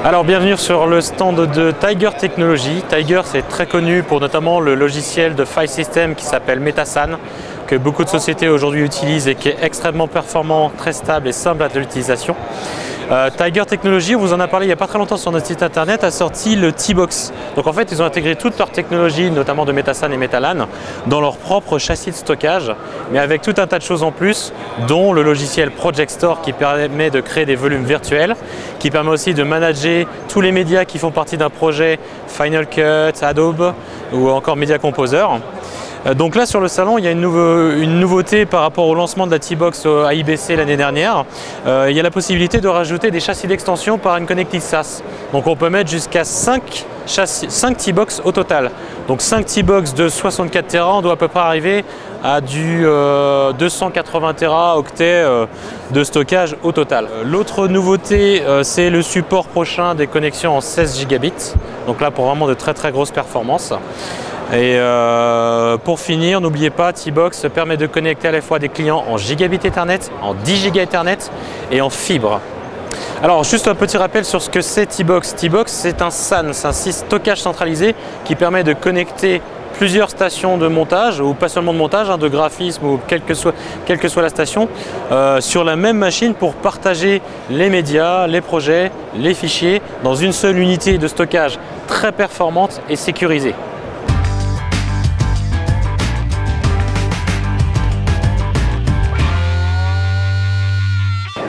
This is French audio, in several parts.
Alors bienvenue sur le stand de Tiger Technologies. Tiger, c'est très connu pour notamment le logiciel de file system qui s'appelle Metasan, que beaucoup de sociétés aujourd'hui utilisent et qui est extrêmement performant, très stable et simple à l'utilisation. Tiger Technologies, on vous en a parlé il n'y a pas très longtemps sur notre site internet, a sorti le T-Box. Donc en fait, ils ont intégré toute leur technologie, notamment de Metasan et Metalan, dans leur propre châssis de stockage, mais avec tout un tas de choses en plus, dont le logiciel Project Store qui permet de créer des volumes virtuels, qui permet aussi de manager tous les médias qui font partie d'un projet, Final Cut, Adobe ou encore Media Composer. Donc là sur le salon, il y a une nouveauté par rapport au lancement de la T-Box à IBC l'année dernière. Il y a la possibilité de rajouter des châssis d'extension par une connectique SAS. Donc on peut mettre jusqu'à 5 T-Box au total. Donc 5 T-Box de 64 Tera, on doit à peu près arriver à du 280 Teraoctets de stockage au total. L'autre nouveauté, c'est le support prochain des connexions en 16 gigabits. Donc là pour vraiment de très grosses performances. Et pour finir, n'oubliez pas, T-Box permet de connecter à la fois des clients en gigabit Ethernet, en 10 giga Ethernet et en fibre. Alors juste un petit rappel sur ce que c'est T-Box. T-Box, c'est un SAN, c'est un stockage centralisé qui permet de connecter plusieurs stations de montage, ou pas seulement de montage, de graphisme ou quelle que soit la station, sur la même machine pour partager les médias, les projets, les fichiers dans une seule unité de stockage très performante et sécurisée.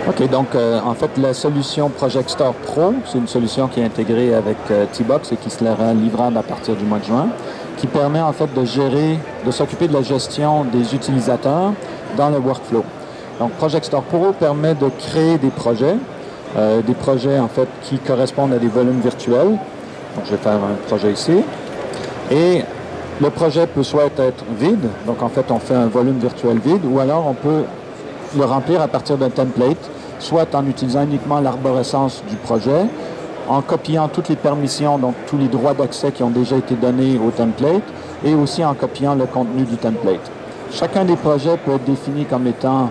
Ok, donc en fait la solution Project Store Pro, c'est une solution qui est intégrée avec T-Box et qui sera livrable à partir du mois de juin, qui permet en fait de s'occuper de la gestion des utilisateurs dans le workflow. Donc Project Store Pro permet de créer des projets en fait qui correspondent à des volumes virtuels. Donc je vais faire un projet ici. Et le projet peut soit être vide, donc en fait on fait un volume virtuel vide, ou alors on peut le remplir à partir d'un template, soit en utilisant uniquement l'arborescence du projet, en copiant toutes les permissions, donc tous les droits d'accès qui ont déjà été donnés au template, et aussi en copiant le contenu du template. Chacun des projets peut être défini comme étant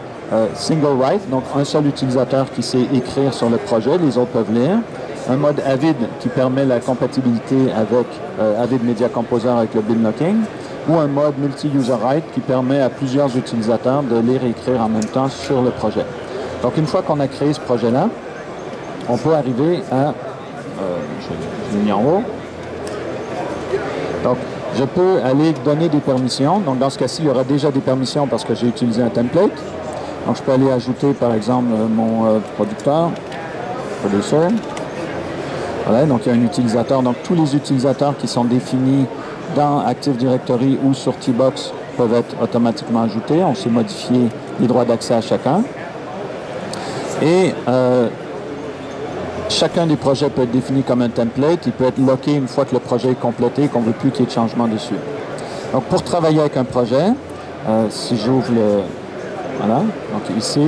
single write, donc un seul utilisateur qui sait écrire sur le projet, les autres peuvent lire. Un mode Avid qui permet la compatibilité avec Avid Media Composer avec le bin locking, ou un mode multi-user write qui permet à plusieurs utilisateurs de lire et écrire en même temps sur le projet. Donc une fois qu'on a créé ce projet-là, on peut arriver à... je l'ai mis en haut. Donc je peux aller donner des permissions. Donc dans ce cas-ci, il y aura déjà des permissions parce que j'ai utilisé un template. Donc je peux aller ajouter par exemple mon producteur, producer. Voilà, donc il y a un utilisateur. Donc tous les utilisateurs qui sont définis dans Active Directory ou sur T-Box peuvent être automatiquement ajoutés. On sait modifier les droits d'accès à chacun. Et chacun des projets peut être défini comme un template. Il peut être locké une fois que le projet est complété et qu'on ne veut plus qu'il y ait de changement dessus. Donc pour travailler avec un projet, si j'ouvre le... Voilà, donc ici,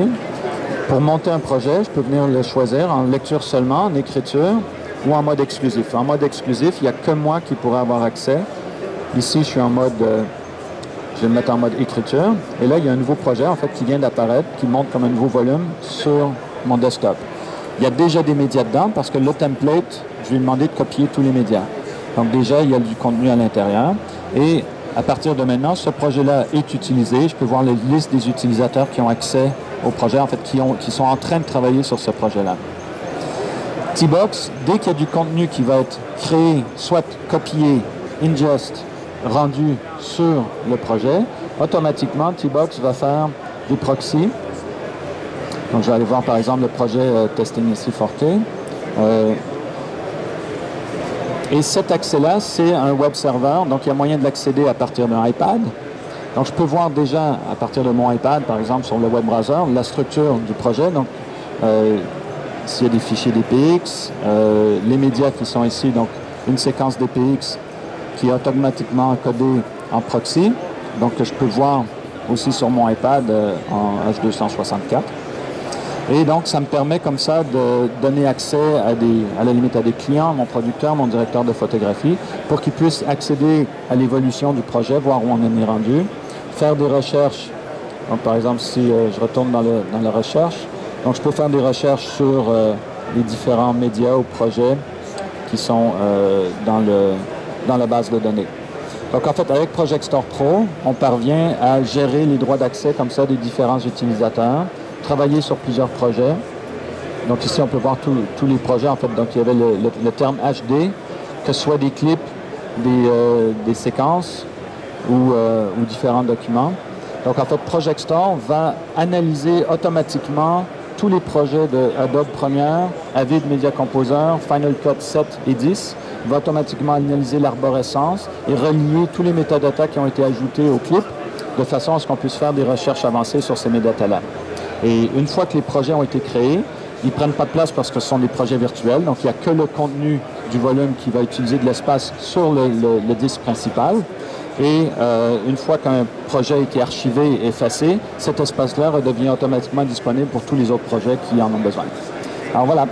pour monter un projet, je peux venir le choisir en lecture seulement, en écriture ou en mode exclusif. En mode exclusif, il n'y a que moi qui pourrais avoir accès. Ici, je suis en mode... je vais le mettre en mode écriture. Et là, il y a un nouveau projet, en fait, qui vient d'apparaître, qui monte comme un nouveau volume sur mon desktop. Il y a déjà des médias dedans, parce que le template, je vais lui demander de copier tous les médias. Donc déjà, il y a du contenu à l'intérieur. Et à partir de maintenant, ce projet-là est utilisé. Je peux voir la liste des utilisateurs qui ont accès au projet, en fait, qui sont en train de travailler sur ce projet-là. T-Box, dès qu'il y a du contenu qui va être créé, soit copié, ingest, rendu sur le projet, automatiquement, T-Box va faire des proxys. Donc, je vais aller voir, par exemple, le projet Testing ici 4K. Et cet accès-là, c'est un web server. Donc, il y a moyen de l'accéder à partir d'un iPad. Donc, je peux voir déjà, à partir de mon iPad, par exemple, sur le web browser, la structure du projet. Donc, s'il y a des fichiers DPX, les médias qui sont ici, donc une séquence DPX qui est automatiquement encodée en proxy, donc que je peux voir aussi sur mon iPad en H264. Et donc, ça me permet comme ça de donner accès à la limite à des clients, mon producteur, mon directeur de photographie, pour qu'ils puissent accéder à l'évolution du projet, voir où on en est rendu, faire des recherches. Donc, par exemple, si je retourne dans la recherche, donc je peux faire des recherches sur les différents médias ou projets qui sont dans la base de données. Donc en fait, avec Project Store Pro, on parvient à gérer les droits d'accès comme ça des différents utilisateurs, travailler sur plusieurs projets. Donc ici, on peut voir tous les projets. En fait, donc il y avait le terme HD, que ce soit des clips, des séquences ou différents documents. Donc en fait, Project Store va analyser automatiquement tous les projets de Adobe Premiere, Avid Media Composer, Final Cut 7 et 10, va automatiquement analyser l'arborescence et relier tous les métadatas qui ont été ajoutés au clip de façon à ce qu'on puisse faire des recherches avancées sur ces métadatas-là. Et une fois que les projets ont été créés, ils ne prennent pas de place parce que ce sont des projets virtuels, donc il n'y a que le contenu du volume qui va utiliser de l'espace sur le disque principal. Et une fois qu'un projet a été archivé et effacé, cet espace-là redevient automatiquement disponible pour tous les autres projets qui en ont besoin. Alors voilà.